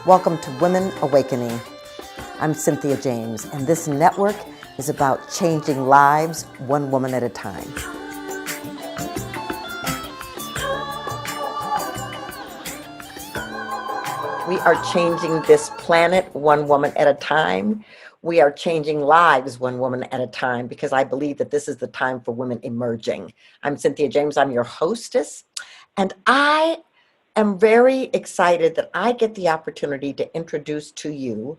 Welcome to Women Awakening. I'm Cynthia James, and this network is about changing lives one woman at a time. We are changing this planet one woman at a time. We are changing lives one woman at a time because I believe that this is the time for women emerging. I'm Cynthia James. I'm your hostess, and I am very excited that I get the opportunity to introduce to you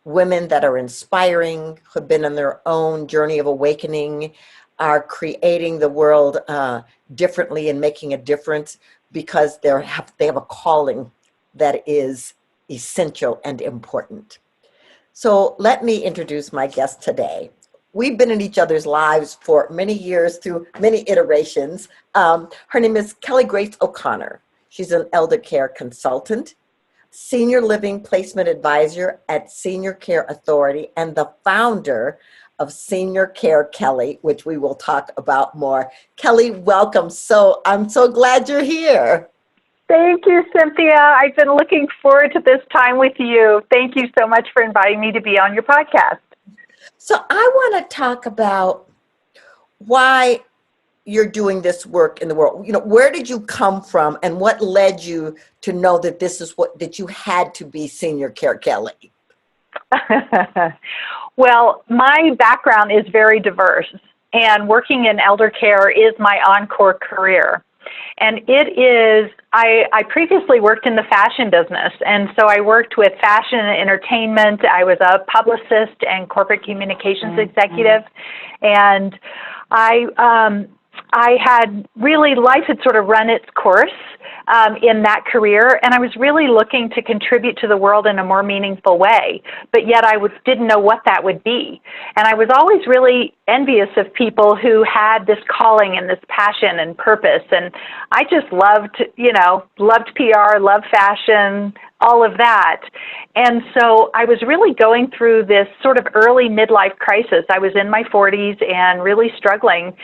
women that are inspiring, who've been on their own journey of awakening, are creating the world differently and making a difference because they have a calling that is essential and important. So let me introduce my guest today. We've been in each other's lives for many years through many iterations. Her name is Kelly Grace O'Connor. She's an elder care consultant, senior living placement advisor at Senior Care Authority, and the founder of Senior Care Kelly, which we will talk about more. Kelly, welcome. I'm so glad you're here. Thank you, Cynthia. I've been looking forward to this time with you. Thank you so much for inviting me to be on your podcast. So I want to talk about why you're doing this work in the world. Where did you come from and what led you to know that that you had to be Senior Care Kelly? Well, my background is very diverse, and working in elder care is my encore career. And I previously worked in the fashion business, and so I worked with fashion and entertainment. I was a publicist and corporate communications executive, and I had really, life had sort of run its course in that career, and I was really looking to contribute to the world in a more meaningful way, but yet I didn't know what that would be. And I was always really envious of people who had this calling and this passion and purpose, and I just loved PR, loved fashion, all of that. And so I was really going through this sort of early midlife crisis. I was in my 40s and really struggling.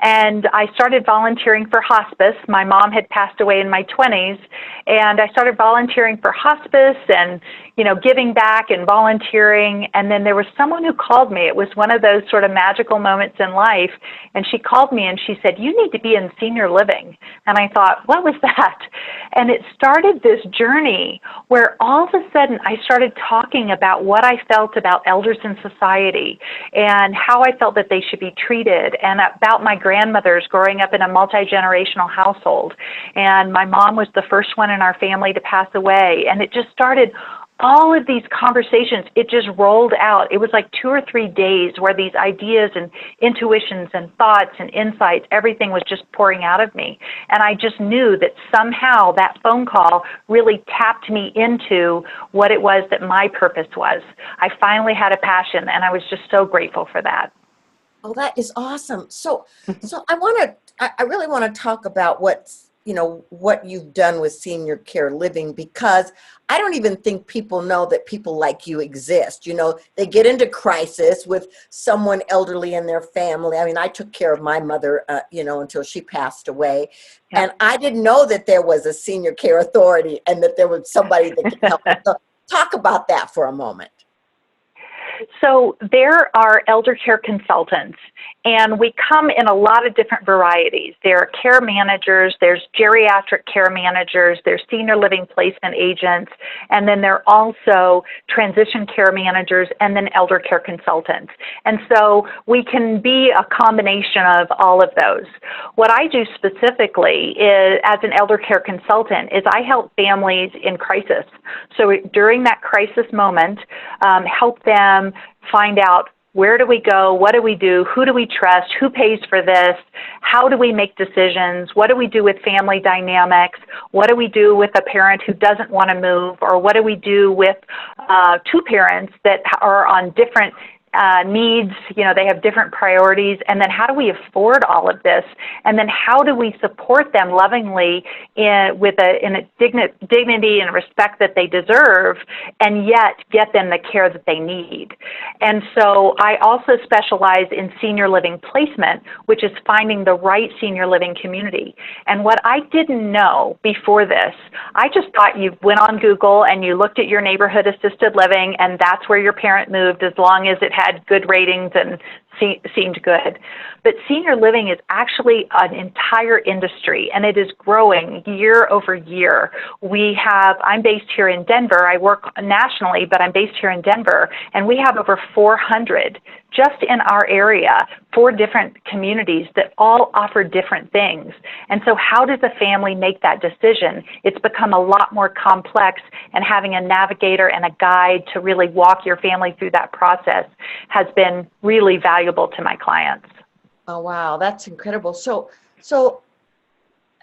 And I started volunteering for hospice. My mom had passed away in my 20s, and I started volunteering for hospice and, giving back and volunteering. And then there was someone who called me. It was one of those sort of magical moments in life. And she called me and she said, "You need to be in senior living." And I thought, what was that? And it started this journey where all of a sudden I started talking about what I felt about elders in society and how I felt that they should be treated, and about my grandmothers growing up in a multi-generational household. And my mom was the first one in our family to pass away. And it just started all of these conversations. It just rolled out. It was like 2 or 3 days where these ideas and intuitions and thoughts and insights, everything was just pouring out of me. And I just knew that somehow that phone call really tapped me into what it was that my purpose was. I finally had a passion, and I was just so grateful for that. Oh, that is awesome. So I really want to talk about what you've done with Senior Care Living, because I don't even think people know that people like you exist. They get into crisis with someone elderly in their family. I mean, I took care of my mother, until she passed away. Yeah. And I didn't know that there was a Senior Care Authority and that there was somebody that could help. So talk about that for a moment. So there are elder care consultants, and we come in a lot of different varieties. There are care managers, there's geriatric care managers, there's senior living placement agents, and then there are also transition care managers and then elder care consultants. And so we can be a combination of all of those. What I do specifically is, as an elder care consultant, is I help families in crisis. So during that crisis moment, help them find out, where do we go? What do we do? Who do we trust? Who pays for this? How do we make decisions? What do we do with family dynamics? What do we do with a parent who doesn't want to move? Or what do we do with 2 parents that are on different needs, they have different priorities, and then how do we afford all of this, and then how do we support them lovingly in a dignity and respect that they deserve, and yet get them the care that they need. And so I also specialize in senior living placement, which is finding the right senior living community. And what I didn't know before this, I just thought you went on Google and you looked at your neighborhood assisted living, and that's where your parent moved as long as it had good ratings and seemed good. But senior living is actually an entire industry, and it is growing year over year. I'm based here in Denver. I work nationally, but I'm based here in Denver, and we have over 400 just in our area, 4 different communities that all offer different things. And so how does a family make that decision? It's become a lot more complex, and having a navigator and a guide to really walk your family through that process has been really valuable to my clients. Oh, wow. That's incredible. So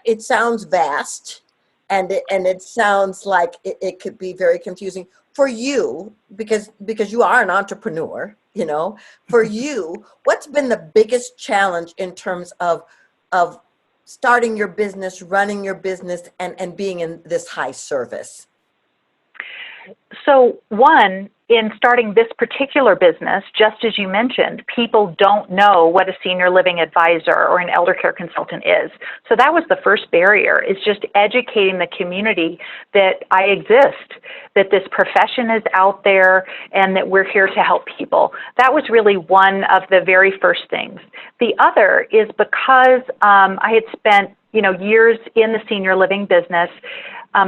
it sounds vast, and it sounds like it could be very confusing for you because you are an entrepreneur, for you. What's been the biggest challenge in terms of starting your business, running your business, and being in this high service? So one, in starting this particular business, just as you mentioned, people don't know what a senior living advisor or an elder care consultant is. So that was the first barrier, is just educating the community that I exist, that this profession is out there, and that we're here to help people. That was really one of the very first things. The other is because I had spent years in the senior living business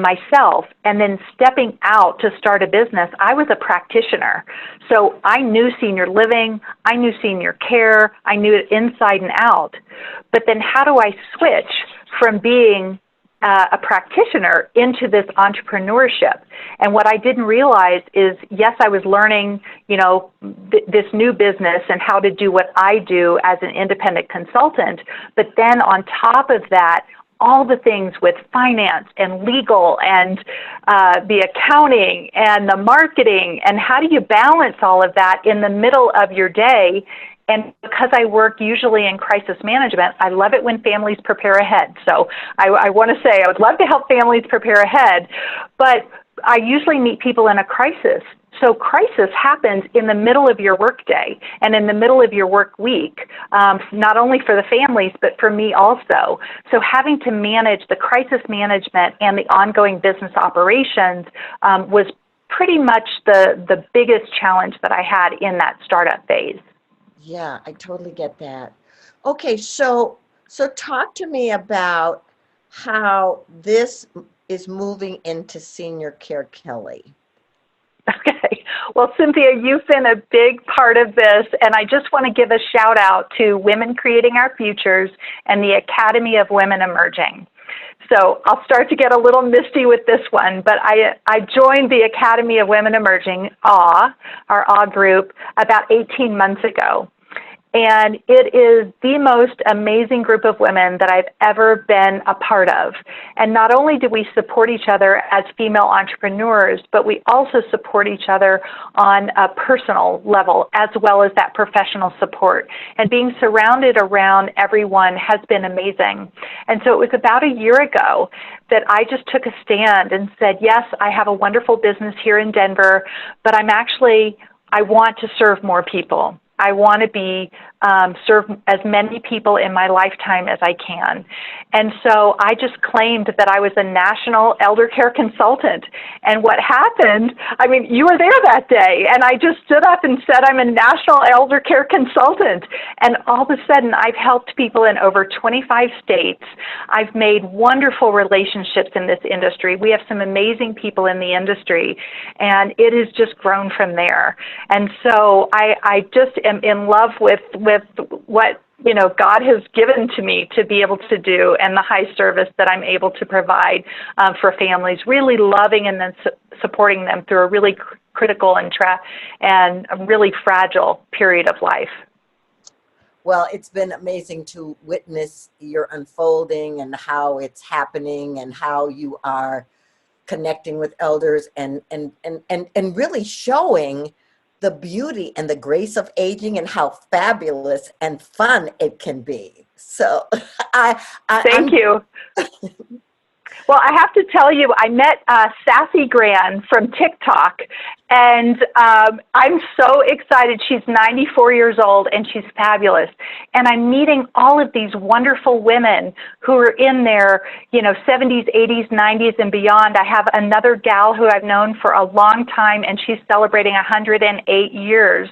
myself, and then stepping out to start a business, I was a practitioner. So I knew senior living, I knew senior care, I knew it inside and out. But then how do I switch from being a practitioner into this entrepreneurship? And what I didn't realize is, yes, I was learning, this new business and how to do what I do as an independent consultant. But then on top of that, all the things with finance and legal and the accounting and the marketing, and how do you balance all of that in the middle of your day? And because I work usually in crisis management, I love it when families prepare ahead. So I want to say I would love to help families prepare ahead, but I usually meet people in a crisis. So crisis happens in the middle of your workday and in the middle of your work week, not only for the families, but for me also. So having to manage the crisis management and the ongoing business operations was pretty much the biggest challenge that I had in that startup phase. Yeah, I totally get that. Okay, so talk to me about how this is moving into Senior Care Kelly. Okay. Well, Cynthia, you've been a big part of this, and I just want to give a shout out to Women Creating Our Futures and the Academy of Women Emerging. So I'll start to get a little misty with this one, but I joined the Academy of Women Emerging, our AW group, about 18 months ago. And it is the most amazing group of women that I've ever been a part of. And not only do we support each other as female entrepreneurs, but we also support each other on a personal level, as well as that professional support. And being surrounded around everyone has been amazing. And so it was about a year ago that I just took a stand and said, yes, I have a wonderful business here in Denver, but I want to serve more people. I want to serve as many people in my lifetime as I can. And so I just claimed that I was a national elder care consultant. And what happened, you were there that day, and I just stood up and said, I'm a national elder care consultant. And all of a sudden, I've helped people in over 25 states. I've made wonderful relationships in this industry. We have some amazing people in the industry, and it has just grown from there. And so I just am in love with what God has given to me to be able to do, and the high service that I'm able to provide for families, really loving and then supporting them through a really critical and a really fragile period of life. Well, it's been amazing to witness your unfolding and how it's happening and how you are connecting with elders and really showing the beauty and the grace of aging and how fabulous and fun it can be. So Thank I'm you. Well, I have to tell you, I met Sassy Gran from TikTok, and I'm so excited. She's 94 years old, and she's fabulous. And I'm meeting all of these wonderful women who are in their, 70s, 80s, 90s, and beyond. I have another gal who I've known for a long time, and she's celebrating 108 years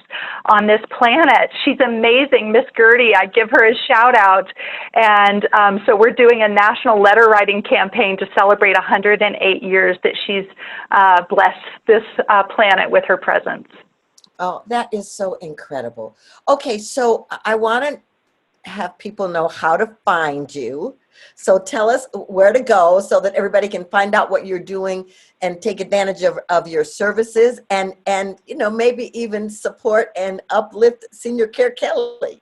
on this planet. She's amazing, Miss Gertie. I give her a shout out. And so we're doing a national letter writing campaign to celebrate 108 years that she's blessed this planet with her presence. Oh, that is so incredible. Okay, so I want to have people know how to find you. So tell us where to go so that everybody can find out what you're doing and take advantage of your services and maybe even support and uplift Senior Care Kelly.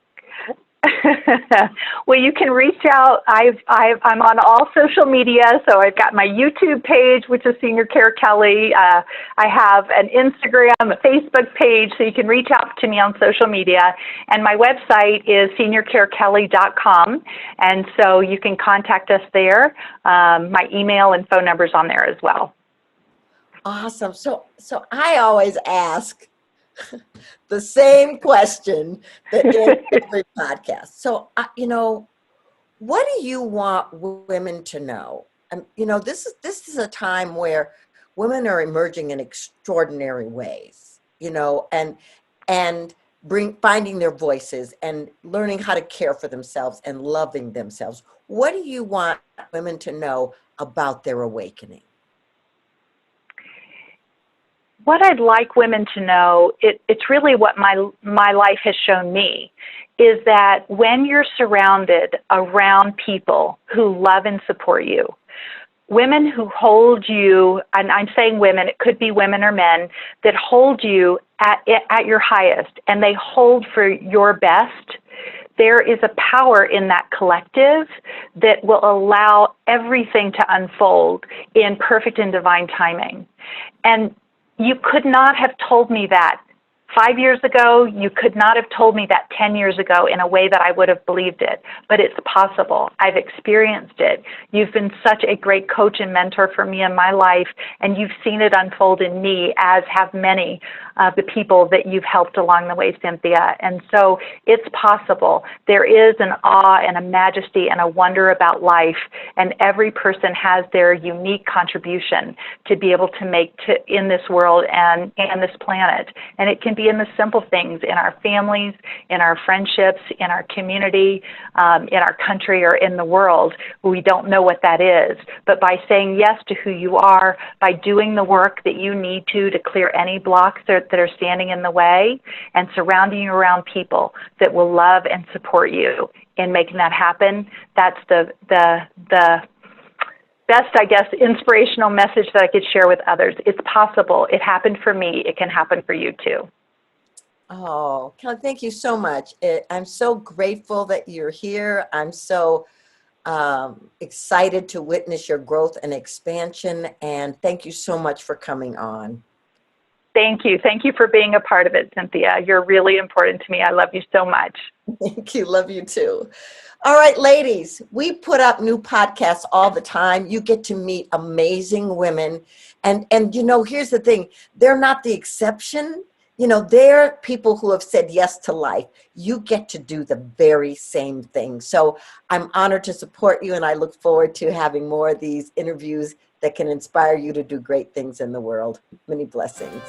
Well, you can reach out. I'm on all social media, so I've got my YouTube page, which is Senior Care Kelly. I have an Instagram, a Facebook page, so you can reach out to me on social media. And my website is seniorcarekelly.com, and so you can contact us there. My email and phone number's on there as well. Awesome. So I always ask the same question that in every podcast. So, what do you want women to know? This is a time where women are emerging in extraordinary ways, and finding their voices and learning how to care for themselves and loving themselves. What do you want women to know about their awakening? What I'd like women to know, it's really what my life has shown me, is that when you're surrounded around people who love and support you, women who hold you, and I'm saying women, it could be women or men, that hold you at your highest, and they hold for your best, there is a power in that collective that will allow everything to unfold in perfect and divine timing. And you could not have told me that 5 years ago. You could not have told me that 10 years ago in a way that I would have believed it. But it's possible. I've experienced it. You've been such a great coach and mentor for me in my life, and you've seen it unfold in me, as have many of the people that you've helped along the way, Cynthia. And so it's possible. There is an awe and a majesty and a wonder about life, and every person has their unique contribution to be able to make in this world and this planet. And it can be in the simple things, in our families, in our friendships, in our community, in our country, or in the world. We don't know what that is. But by saying yes to who you are, by doing the work that you need to clear any blocks that are standing in the way, and surrounding you around people that will love and support you in making that happen, that's the best, I guess, inspirational message that I could share with others. It's possible. It happened for me. It can happen for you too. Oh, Kelly, thank you so much. I'm so grateful that you're here. I'm so excited to witness your growth and expansion. And thank you so much for coming on. Thank you. Thank you for being a part of it, Cynthia. You're really important to me. I love you so much. Thank you. Love you too. All right, ladies, we put up new podcasts all the time. You get to meet amazing women. And here's the thing. They're not the exception. They're people who have said yes to life. You get to do the very same thing. So I'm honored to support you, and I look forward to having more of these interviews that can inspire you to do great things in the world. Many blessings.